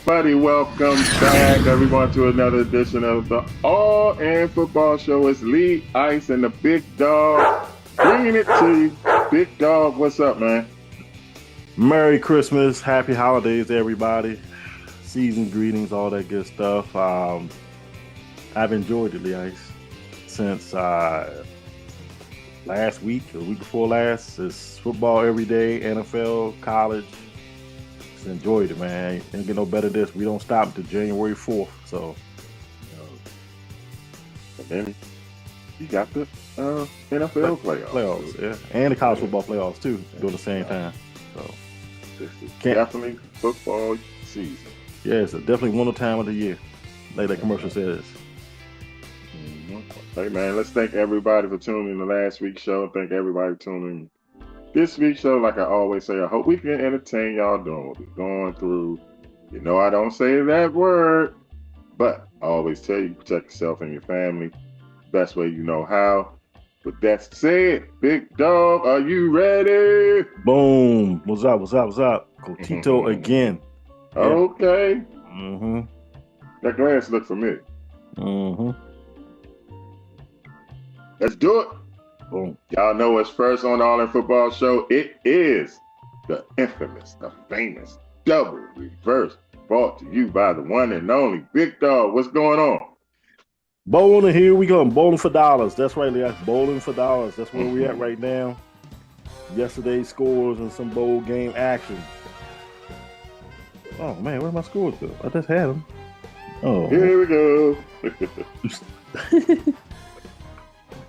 everybody. Welcome back, everyone, to another edition of the All In Football Show. It's Lee Ice and the Big Dog bringing it to you. Big Dog, what's up, man? Merry Christmas, Happy Holidays, everybody. Season greetings, all that good stuff. I've enjoyed it, Lee Ice, since last week or the week before last. It's football every day, NFL, college. Just enjoyed it, man. Ain't get no better than this. We don't stop until January 4th. So, And then you got the NFL playoffs. yeah. And the college football playoffs, too, during the same time. So, This is definitely football season. yeah, it's definitely one time of the year, like that commercial says. Hey, man, let's thank everybody for tuning in to last week's show. Thank everybody for tuning in this week's show. Like I always say, I hope we can entertain y'all doing what we're going through. You know, I don't say that word, but I always tell you, protect yourself and your family best way you know how. With that said, Big Dog, are you ready? Boom. What's up? Cotito again. Yeah. Okay. Mm-hmm. That glass look familiar. Mm-hmm. Let's do it. Boom. Y'all know what's first on the All In Football Show. It is the infamous, the famous Double Reverse, brought to you by the one and only Big Dog. What's going on? Bowling, here we go. Bowling for dollars. That's right, Leah. Bowling for dollars. That's where we at right now. Yesterday's scores and some bowl game action. Oh, man, where my scores go? I just had them. Oh. Here we go.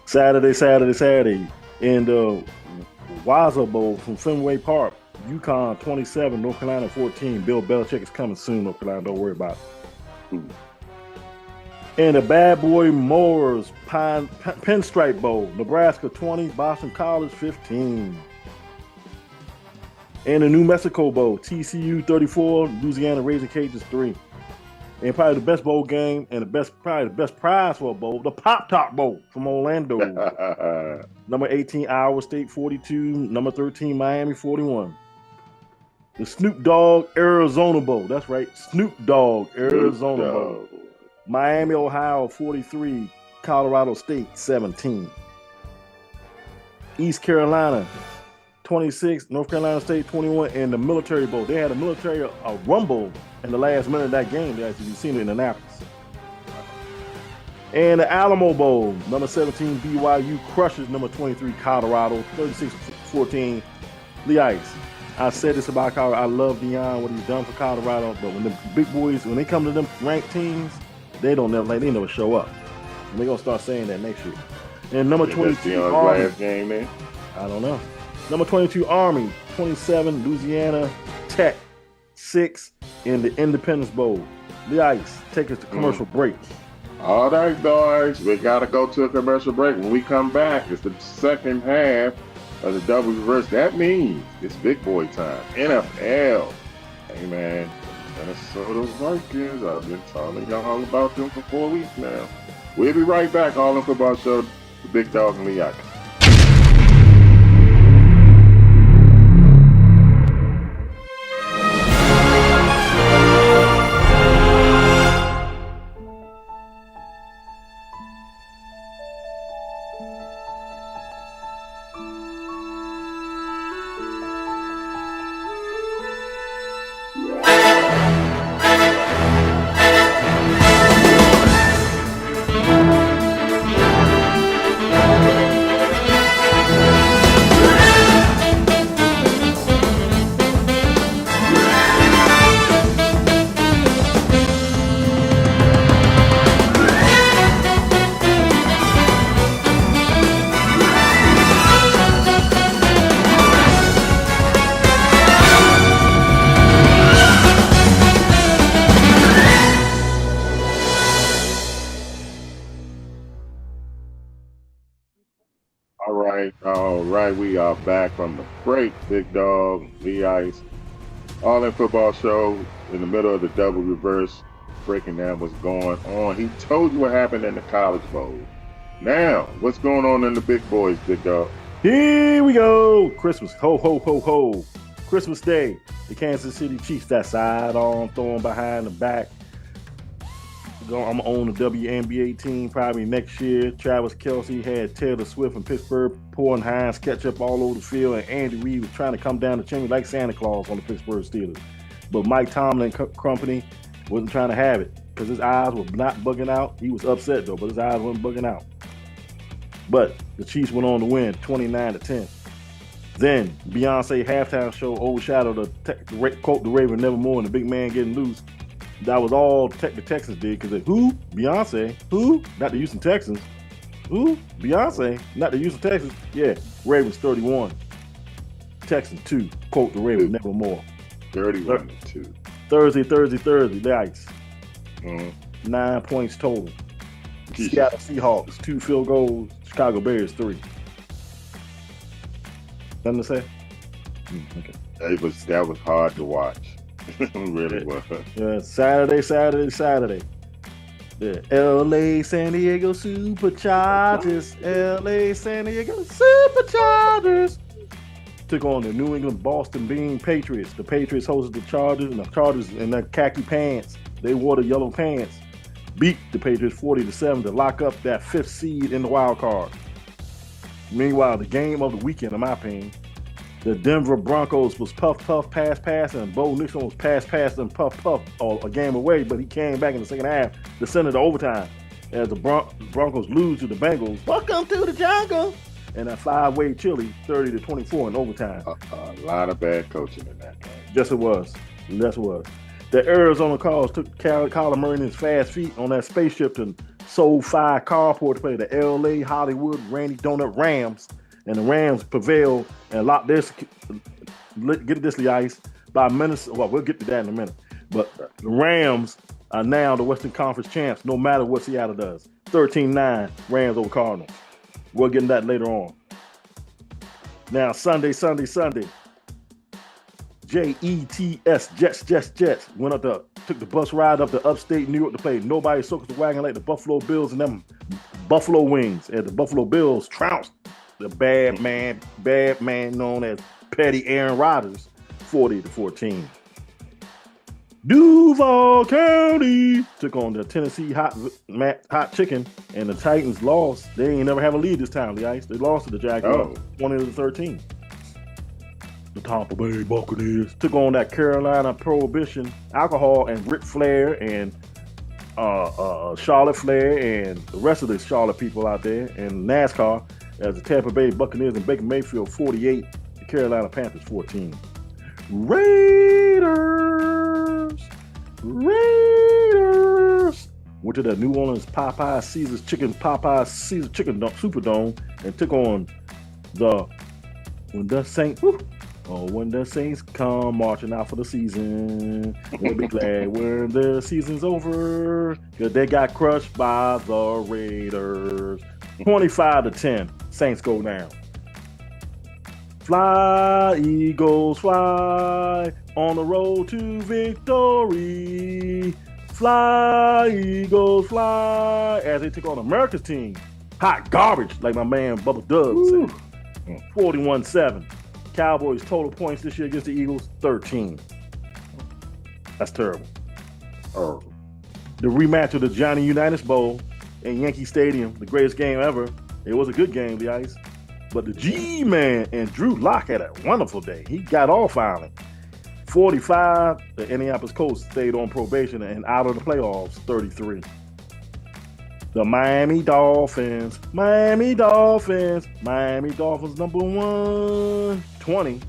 Saturday. In the Waza Bowl from Fenway Park, UConn 27, North Carolina 14. Bill Belichick is coming soon, North Carolina. Don't worry about it. In the Bad Boy Moors Pinstripe Bowl, Nebraska 20, Boston College 15. In the New Mexico Bowl, TCU 34, Louisiana Raging Cajuns 3. And probably the best bowl game and probably the best prize for a bowl, the Pop Top Bowl from Orlando. Number 18, Iowa State 42. Number 13, Miami 41. The Snoop Dogg Arizona Bowl. That's right, Snoop Dogg Arizona Bowl. Miami, Ohio 43. Colorado State 17. East Carolina 26. North Carolina State 21. And the Military Bowl. They had a military rumble in the last minute of that game. They actually seen it in Annapolis. And the Alamo Bowl, number 17, BYU crushes number 23, Colorado, 36-14. Lee Ice. I said this about Colorado. I love Deion, what he's done for Colorado, but when the big boys, when they come to them ranked teams, they never show up. And they're gonna start saying that next year. And number 22, Army. Last game, man. I don't know. Number 22, Army, 27, Louisiana Tech, 6 in the Independence Bowl. The Ice, take us to commercial break. All right, boys, we got to go to a commercial break. When we come back, it's the second half of the Double Reverse. That means it's big boy time. NFL. Hey, man, Minnesota Vikings. I've been telling y'all about them for 4 weeks now. We'll be right back. All In Football Show, the Big Dog and Lee Ice. All right, we are back from the break. Big Dog, Lee Ice, All In Football Show in the middle of the Double Reverse, breaking down what's going on. He told you what happened in the College Bowl. Now, what's going on in the big boys, Big Dog? Here we go. Christmas. Ho, ho, ho, ho. Christmas Day, the Kansas City Chiefs, that sidearm throwing behind the back. I'm going to own the WNBA team probably next year. Travis Kelce had Taylor Swift in Pittsburgh pouring Heinz ketchup all over the field, and Andy Reid was trying to come down the chimney like Santa Claus on the Pittsburgh Steelers. But Mike Tomlin and company wasn't trying to have it because his eyes were not bugging out. He was upset, though, but his eyes weren't bugging out. But the Chiefs went on to win 29-10. Then Beyonce halftime show overshadowed the quote the Raven Nevermore and the big man getting loose. That was all the Texans did because who? Beyonce. Who? Not the Houston Texans. Who? Beyonce. Not the Houston Texans. Yeah, Ravens 31. Texans 2. Quote the Raven Nevermore. 31-2. Thursday. Yikes. 9 points total. Seattle Seahawks 2 field goals. Chicago Bears 3. Nothing to say? Okay. That was hard to watch. It really was. Yeah, Saturday. The LA San Diego Superchargers. LA San Diego Superchargers took on the New England Boston Bean Patriots. The Patriots hosted the Chargers, and the Chargers in their khaki pants. They wore the yellow pants. Beat the Patriots 40-7 to lock up that 5th seed in the wild card. Meanwhile, the game of the weekend, in my opinion, the Denver Broncos was puff, pass, and Bo Nixon was pass, and puff, a game away, but he came back in the second half to send it to overtime as the Broncos lose to the Bengals. Welcome to the jungle. And a 5-way chili, 30-24 in overtime. A lot of bad coaching in that game. Yes, it was. The Arizona Cardinals took Kyler Murray and his fast feet on that spaceship and sold 5 carport to play the L.A. Hollywood Randy Donut Rams. And the Rams prevailed and locked this, get this, the ice, by Minnesota. Well, we'll get to that in a minute. But the Rams are now the Western Conference champs, no matter what Seattle does. 13-9, Rams over Cardinals. We'll get into that later on. Now, Sunday. Jets. Went up took the bus ride up to upstate New York to play Nobody Circles the Wagon like the Buffalo Bills and them Buffalo Wings. And the Buffalo Bills trounced the bad man known as Petty Aaron Rodgers, 40-14. Duval County took on the Tennessee Hot Chicken, and the Titans lost. They ain't never have a lead this time, the Ice. They lost to the Jaguars, 20-13. The Tampa Bay Buccaneers took on that Carolina Prohibition Alcohol and Ric Flair and Charlotte Flair and the rest of the Charlotte people out there and NASCAR as the Tampa Bay Buccaneers and Baker Mayfield 48, the Carolina Panthers 14. Raiders went to the New Orleans Popeye Caesar Chicken Superdome and took on when the Saints come marching out for the season. We'll be glad when the season's over because they got crushed by the Raiders. 25-10, Saints go down. Fly, Eagles, fly on the road to victory. Fly, Eagles, fly as they took on America's team. Hot garbage, like my man Bubba Dub said. 41-7. Cowboys total points this year against the Eagles, 13. That's terrible. The rematch of the Johnny Unitas Bowl in Yankee Stadium, the greatest game ever. It was a good game, the Ice. But the G-Man and Drew Lock had a wonderful day. He got off finally. 45, the Indianapolis Colts stayed on probation and out of the playoffs, 33. The Miami Dolphins number 1, 20.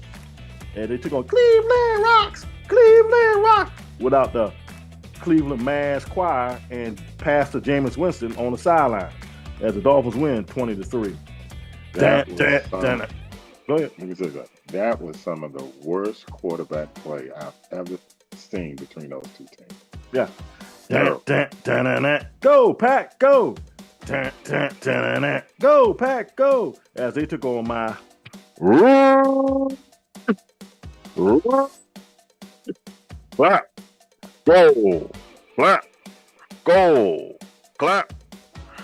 And they took on Cleveland Rocks without the Cleveland Mass Choir and Pastor Jameis Winston on the sideline as the Dolphins win 20-3. Go ahead. Let me say that. That was some of the worst quarterback play I've ever seen between those two teams. Yeah. Go, Pack, go. Go, Pack, go. As they took on my clap, go, clap, go, clap,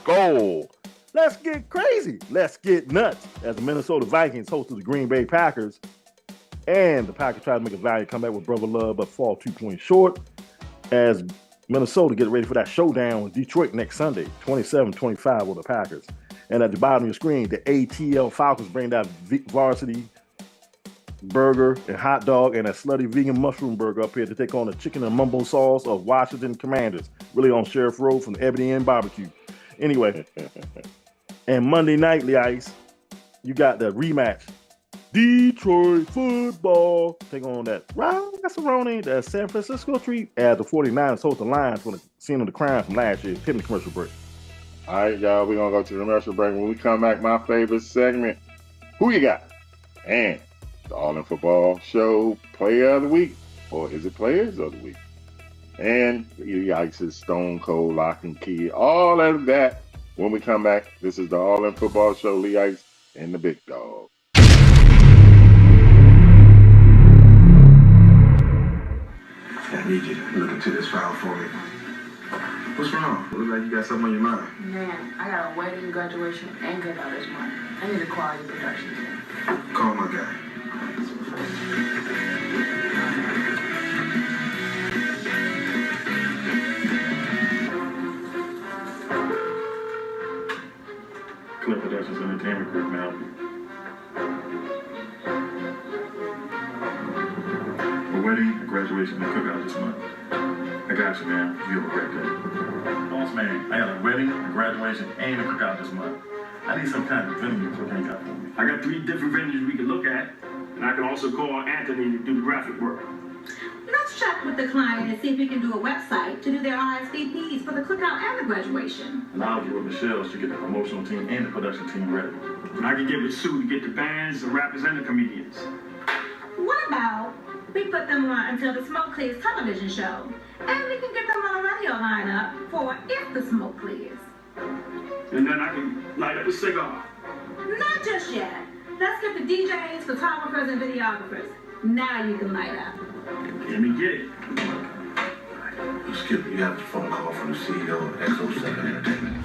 go. Let's get crazy. Let's get nuts. As the Minnesota Vikings hosted the Green Bay Packers And the Packers try to make a valiant comeback with Brother Love, but fall 2 points short as Minnesota get ready for that showdown with Detroit next Sunday, 27-25 with the Packers. And at the bottom of your screen, the ATL Falcons bring that varsity burger and hot dog and a slutty vegan mushroom burger up here to take on the chicken and mumbo sauce of Washington Commanders, really on Sheriff Road from the Ebony and Barbecue. Anyway, and Monday night, Ice, you got the rematch. Detroit football take on that Rosaroni, that San Francisco treat as the 49ers host the Lions for the scene of the crime from last year. Hit the commercial break. All right, y'all, we're going to go to the commercial break. When we come back, my favorite segment, Who You Got? And the All in Football Show Player of the Week. Or is it Players of the Week? And Lee Ice's Stone Cold Lock and Key. All of that when we come back. This is the All in Football Show, Lee Ice and the Big Dog. I need you to look into this file for me. What's wrong? It looks like you got something on your mind. Man, I got a wedding, graduation, and cookout this month. I need a quality production team. Call my guy. Clip Productions Entertainment Group now. A wedding, a graduation, and a cookout this month. I got you, man. You have a great day. Boss man, I got a wedding, a graduation, and a cookout this month. I need some kind of venue to hang out for me. I got 3 different venues we can look at, and I can also call Anthony to do the graphic work. Let's check with the client and see if we can do a website to do their RSVPs for the cookout and the graduation. And I'll get with Michelle to get the promotional team and the production team ready. And I can get with Sue to get the bands, the rappers, and the comedians. What about we put them on until the Smoke Clears television show, and we can get them on a radio lineup for If the Smoke Clears. And then I can light up a cigar. Not just yet. Let's get the DJs, photographers, and videographers. Now you can light up. Let me get it. Skip, you have a phone call from the CEO of XO7 Entertainment.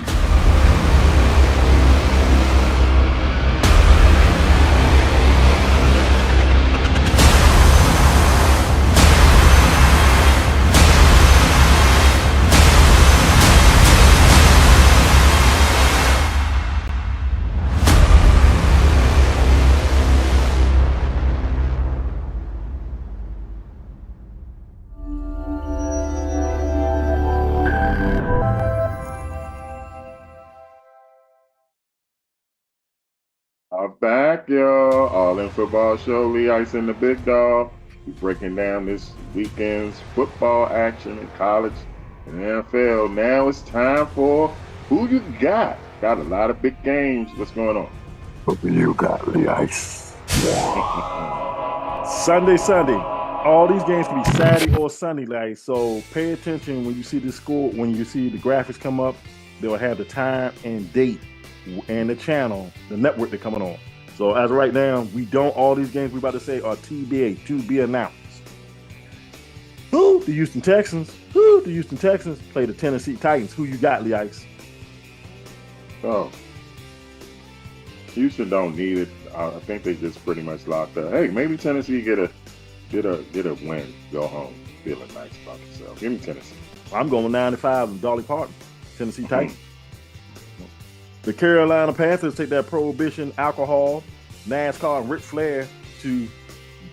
Back, y'all. All in Football Show, Lee Ice and the Big Dog. We're breaking down this weekend's football action in college and NFL. Now it's time for Who You Got? Got a lot of big games. What's going on? Who you got, Lee Ice? Sunday. All these games can be Saturday or Sunday, like, so pay attention when you see the score, when you see the graphics come up, they'll have the time and date and the channel, the network they're coming on. So as of right now, all these games we about to say are TBA, to be announced. The Houston Texans play the Tennessee Titans. Who you got, Lee Ice? Oh, Houston don't need it. I think they just pretty much locked up. Hey, maybe Tennessee get a win, go home, feeling nice about themselves. Give me Tennessee. I'm going 9-5 with Dolly Parton, Tennessee Titans. The Carolina Panthers take that Prohibition, alcohol, NASCAR, and Ric Flair to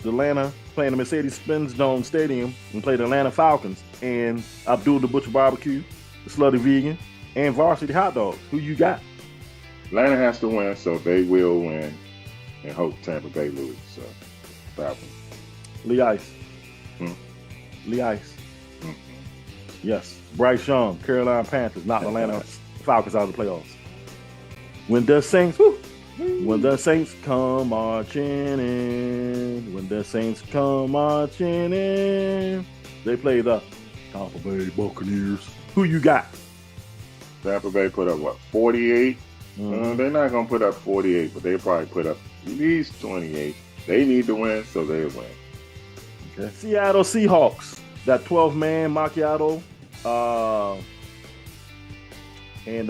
Atlanta, playing the Mercedes-Benz Dome Stadium, and play the Atlanta Falcons and Abdul the Butcher Barbecue, the Slutty Vegan, and Varsity Hot Dogs. Who you got? Atlanta has to win, so they will win, and hope Tampa Bay lose. So, Falcons. Lee Ice. Lee Ice. Yes. Bryce Young, Carolina Panthers, not Atlanta Falcons out of the playoffs. When the Saints come marching in, they play the Tampa Bay Buccaneers. Who you got? Tampa Bay put up, 48? They're not going to put up 48, but they probably put up at least 28. They need to win, so they'll win. Okay. Seattle Seahawks, that 12-man macchiato, and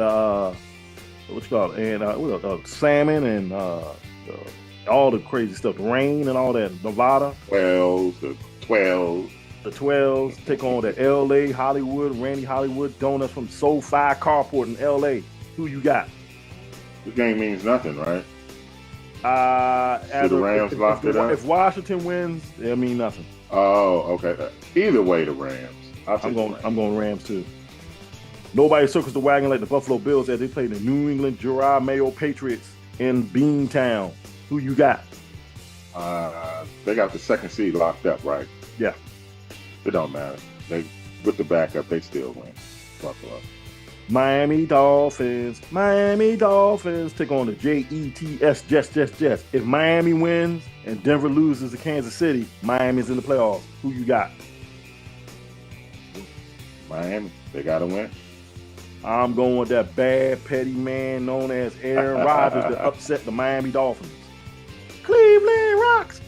salmon and all the crazy stuff, the rain and all that. Nevada, 12s, the 12s. the 12s take on the LA Hollywood, Randy Hollywood Donuts from SoFi Carport in LA. Who you got? The game means nothing, right? As the Rams locked it up? If Washington wins, it mean nothing. Oh, okay. Either way, the Rams. I'm going Rams too. Nobody circles the wagon like the Buffalo Bills as they play the New England Gerard Mayo Patriots in Beantown. Who you got? They got the second seed locked up, right? Yeah. It don't matter. They with the backup, they still win. Buffalo. Miami Dolphins take on the Jets. If Miami wins and Denver loses to Kansas City, Miami's in the playoffs. Who you got? Miami. They got to win. I'm going with that bad, petty man known as Aaron Rodgers to upset the Miami Dolphins. Cleveland rocks!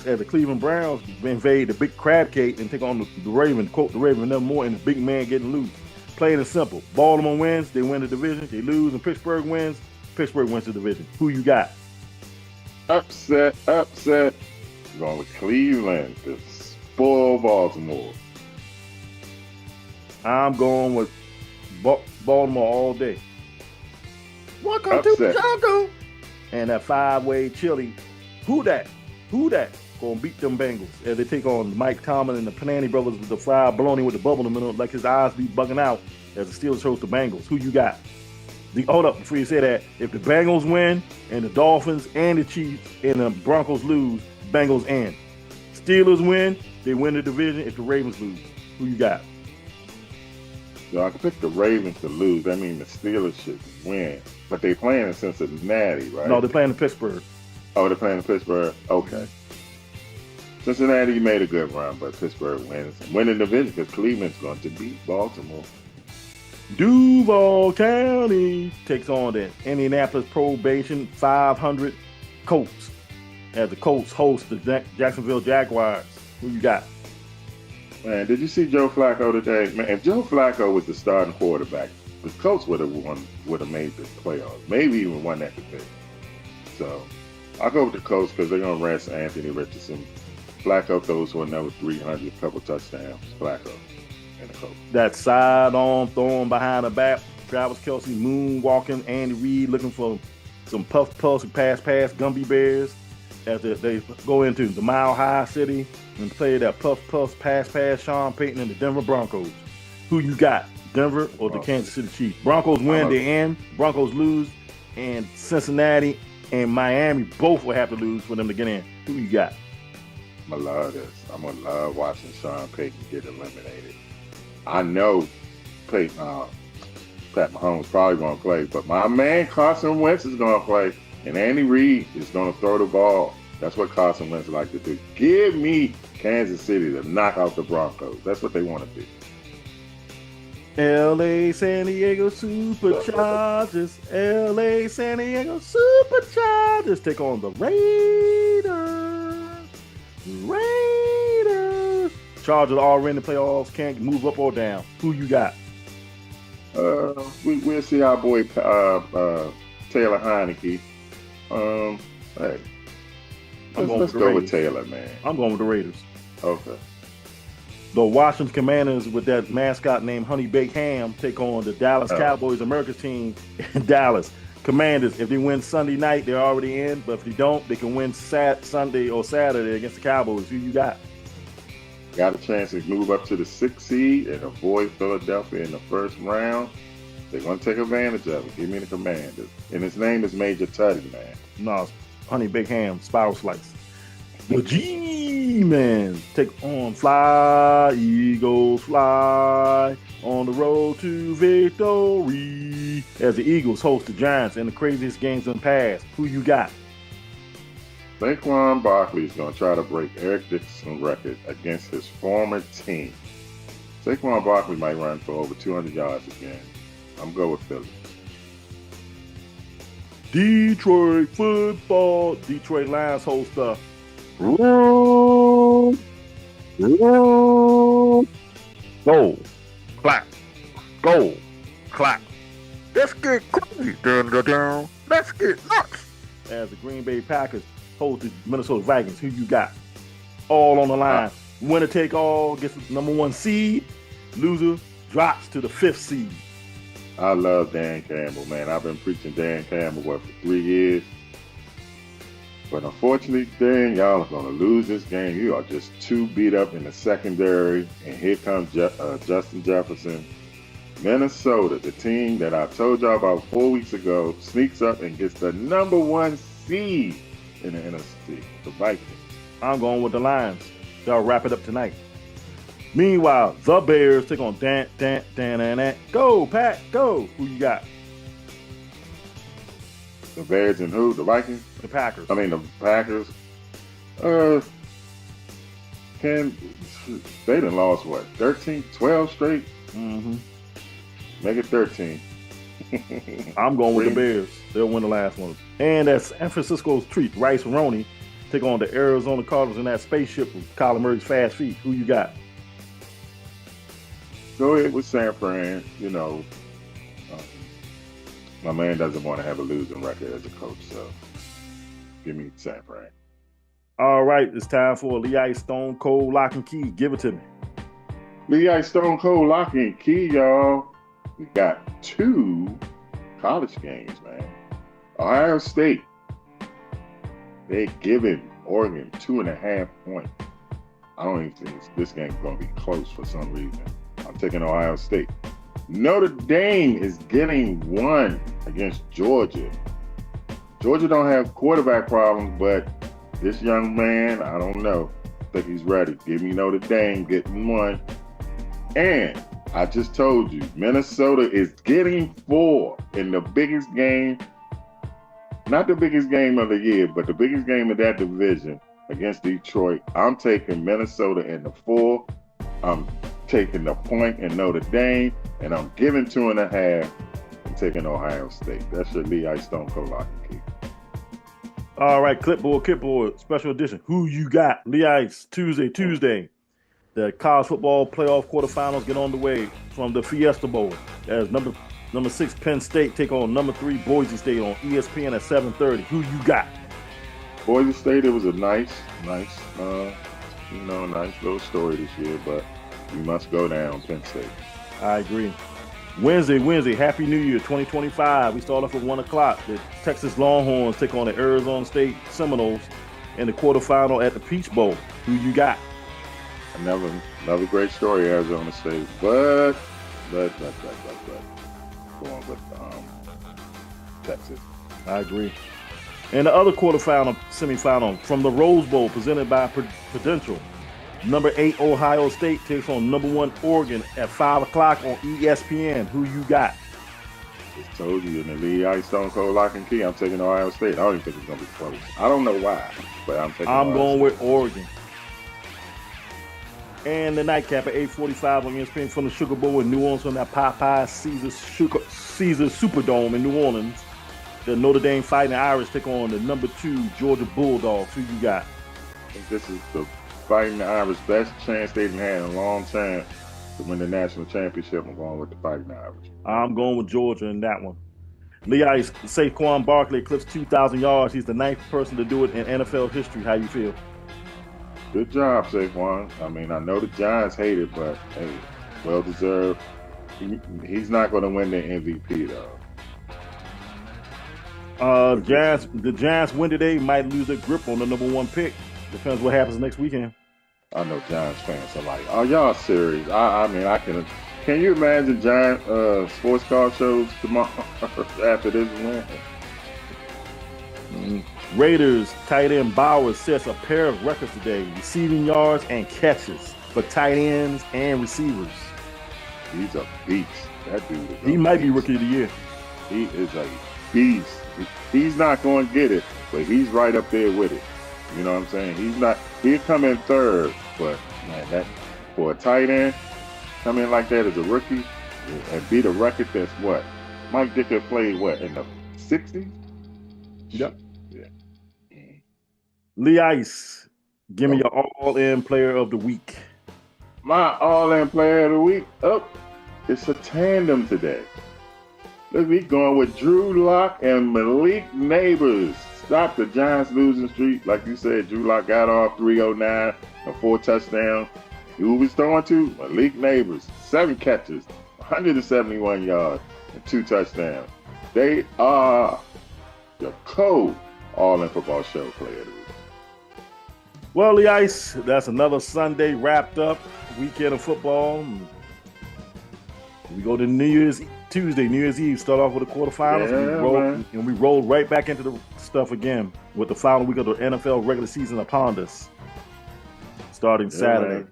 As the Cleveland Browns invade the big crab cake and take on the Ravens, quote the Ravens, never more, and the big man getting loose. Plain and simple. Baltimore wins, they win the division. They lose, and Pittsburgh wins the division. Who you got? Upset. Going with Cleveland to spoil Baltimore. I'm going with Baltimore all day. Welcome to the jungle. And that 5-way chili. Who that? Gonna beat them Bengals as they take on Mike Tomlin and the Panani brothers with the fried bologna with the bubble in the middle, like his eyes be bugging out as the Steelers host the Bengals. Who you got? Hold up, before you say that, if the Bengals win and the Dolphins and the Chiefs and the Broncos lose, Bengals in. Steelers win, they win the division. If the Ravens lose, who you got? So I can pick the Ravens to lose. That means the Steelers should win. But they playing in Cincinnati, right? No, they're playing in Pittsburgh. Oh, they're playing in Pittsburgh? Okay. Cincinnati made a good run, but Pittsburgh wins. Winning the division because Cleveland's going to beat Baltimore. Duval County takes on the Indianapolis Probation 500 Colts as the Colts host the Jacksonville Jaguars. Who you got? Man, did you see Joe Flacco today? Man, if Joe Flacco was the starting quarterback, the Colts would have made the playoffs. Maybe even won that division. So I'll go with the Colts because they're going to rest Anthony Richardson. Flacco throws for another 300, couple touchdowns. Flacco and the Colts. That sidearm throwing behind the back. Travis Kelce moonwalking. Andy Reid looking for some puff, and pass, Gumby Bears as they go into the Mile High City and play that puff, pass, Sean Payton and the Denver Broncos. Who you got? Denver or the Kansas City Chiefs? Broncos win, they in. Broncos lose, and Cincinnati and Miami both will have to lose for them to get in. Who you got? I'm gonna love this. I'm gonna love watching Sean Payton get eliminated. I know Pat Mahomes probably gonna play, but my man Carson Wentz is gonna play, and Andy Reid is gonna throw the ball. That's what Carson Wentz like to do. Give me Kansas City to knock out the Broncos. That's what they want to do. LA San Diego Superchargers. LA San Diego Superchargers take on the Raiders. Chargers already in the playoffs, can't move up or down. Who you got? We'll see our boy Taylor Heineke. Hey, let's go with Taylor, man. I'm going with the Raiders. Okay. The Washington Commanders with that mascot named Honey Baked Ham take on the Dallas Cowboys, America's team in Dallas. Commanders, if they win Sunday night, they're already in. But if they don't, they can win Sunday or Saturday against the Cowboys. Who you got? Got a chance to move up to the 6th seed and avoid Philadelphia in the first round. They're going to take advantage of it. Give me the Commanders. And his name is Major Tutty, man. No, Honey Baked Ham, Spiral Slice. The G-Men take on Fly, Eagles Fly, on the road to victory as the Eagles host the Giants in the craziest games in the past. Who you got? Saquon Barkley is going to try to break Eric Dickerson's record against his former team. Saquon Barkley might run for over 200 yards again. I'm going with Philly. Detroit football. Detroit Lions host the Go, clap, go, clap. Let's get crazy, let's get nuts. as the Green Bay Packers host the Minnesota Vikings. Who you got? All on the line. Winner take all, gets the number 1 seed. Loser drops to the 5th seed. I love Dan Campbell, man. I've been preaching Dan Campbell for 3 years. But unfortunately, Dan, y'all are going to lose this game. You are just too beat up in the secondary. And here comes Justin Jefferson. Minnesota, the team that I told y'all about 4 weeks ago, sneaks up and gets the number 1 seed in the NFC, the Vikings. I'm going with the Lions. They'll wrap it up tonight. Meanwhile, the Bears take on Dan. Go, Pat, go. Who you got? The Bears and who? The Vikings? The Packers. The Packers. They done lost, 13, 12 straight? Mm-hmm. Make it 13. I'm going with the Bears. They'll win the last one. And that's San Francisco's treat, Rice Roney, take on the Arizona Cardinals in that spaceship with Kyler Murray's fast feet. Who you got? Go ahead with San Fran. My man doesn't want to have a losing record as a coach, so give me San Fran. All right, it's time for Lee Ice Stone Cold Lock and Key. Give it to me. Lee Ice Stone Cold Lock and Key, y'all. We got 2 college games, man. Ohio State, they're giving Oregon 2.5 points. I don't even think this game's going to be close for some reason. I'm taking Ohio State. Notre Dame is getting 1 against Georgia. Georgia don't have quarterback problems, but this young man, I don't know. I think he's ready. Give me Notre Dame getting 1. And I just told you, Minnesota is getting 4 in the biggest game, not the biggest game of the year, but the biggest game of that division against Detroit. I'm taking Minnesota in the 4. I'm taking the point in Notre Dame, and I'm giving 2.5 and taking Ohio State. That's your Lee Ice Stone Cold Lock and Key. All right, clipboard, special edition. Who you got? Lee Ice, Tuesday. The college football playoff quarterfinals get on the way from the Fiesta Bowl. As number 6 Penn State take on number 3 Boise State on ESPN at 7:30. Who you got? Boise State, it was a nice little story this year, but we must go down Penn State. I agree. Wednesday, Happy New Year 2025. We start off at 1 o'clock. The Texas Longhorns take on the Arizona State Seminoles in the quarterfinal at the Peach Bowl. Who you got? Another great story, Arizona State, but going with Texas. I agree. And the other semifinal from the Rose Bowl presented by Prudential. Number 8 Ohio State takes on number 1 Oregon at 5 o'clock on ESPN. Who you got? Just told you in the Lee Ice Stone Cold Lock and Key, I'm taking Ohio State. I don't even think it's going to be close. I don't know why, but I'm going with Oregon. And the nightcap at 8:45 on ESPN from the Sugar Bowl in New Orleans on that Popeye Caesar Superdome in New Orleans. The Notre Dame Fighting Irish take on the number 2 Georgia Bulldogs. Who you got? I think this is the Fighting Irish best chance they've had in a long time to win the national championship. I'm going with the Fighting Irish. I'm going with Georgia in that one. Lee Ice, Saquon Barkley eclipsed 2,000 yards. He's the 9th person to do it in NFL history. How you feel? Good job, Saquon. I know the Giants hate it, but hey, well deserved. He's not going to win the MVP though. The Giants win today, might lose their grip on the number 1 pick. Depends what happens next weekend. I know Giants fans are like, "Are y'all serious?" Can you imagine Giant sports car shows tomorrow after this win? Raiders tight end Bowers sets a pair of records today, receiving yards and catches for tight ends and receivers. He's a beast. That dude is He might be Rookie of the Year. He is a beast. He's not going to get it, but he's right up there with it. You know what I'm saying? He'll come in 3rd, but man, that for a tight end, come in like that as a rookie and beat a record that's what? Mike Dicker played in the 60s? Yep. Yeah. Lee Ice, give me your all-in player of the week. My all-in player of the week, it's a tandem today. Let's be going with Drew Lock and Malik Neighbors. stop the Giants losing streak. Like you said, Drew Lock got off 309 and 4 touchdowns. Who was throwing to? Malik Neighbors, 7 catches, 171 yards, and 2 touchdowns. They are the code All In Football Show player of the week. Well, the Ice, that's another Sunday wrapped up. Weekend of football. We go to New Year's Eve, start off with the quarterfinals, and we roll right back into the stuff again with the final week of the NFL regular season upon us, starting Saturday. Man.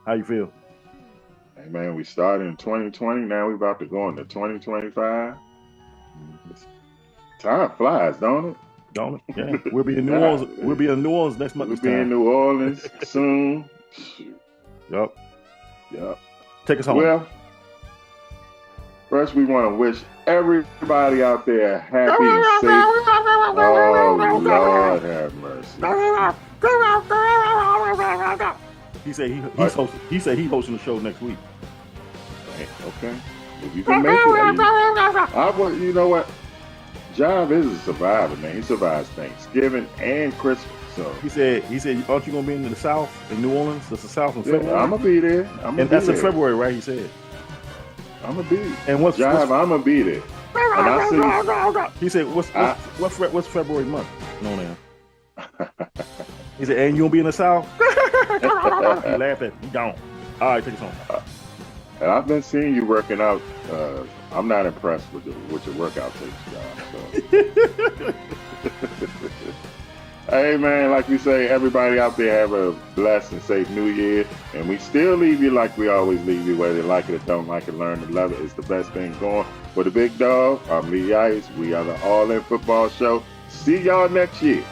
How you feel? Hey man, we started in 2020. Now we're about to go into 2025. Time flies, don't it? Don't it? Yeah, we'll be in New Orleans. We'll be in New Orleans next month. We'll be in New Orleans soon. Yup. Take us home. Well, first we want to wish everybody out there happy and safe. Oh Lord, have mercy. He said he's hosting the show next week. Okay, if you can make it, you know what? Job is a survivor, man. He survives Thanksgiving and Christmas. So he said, aren't you gonna be in the South in New Orleans? That's the South in February. I'm gonna be there. And that's in February, right? He said. I'm gonna be. And what's I'm gonna be there. And I see. He said, what's February month? No, man. He said, and you gonna be in the South? He laughed at. He gone. All right, take us home. And I've been seeing you working out. I'm not impressed with your workout tapes, John. So. Hey man, like we say, everybody out there have a blessed and safe New Year, and we still leave you like we always leave you, whether you like it or don't like it, learn to love it. It's the best thing going. For the big dog, I'm Lee Ice. We are the All In Football Show. See y'all next year.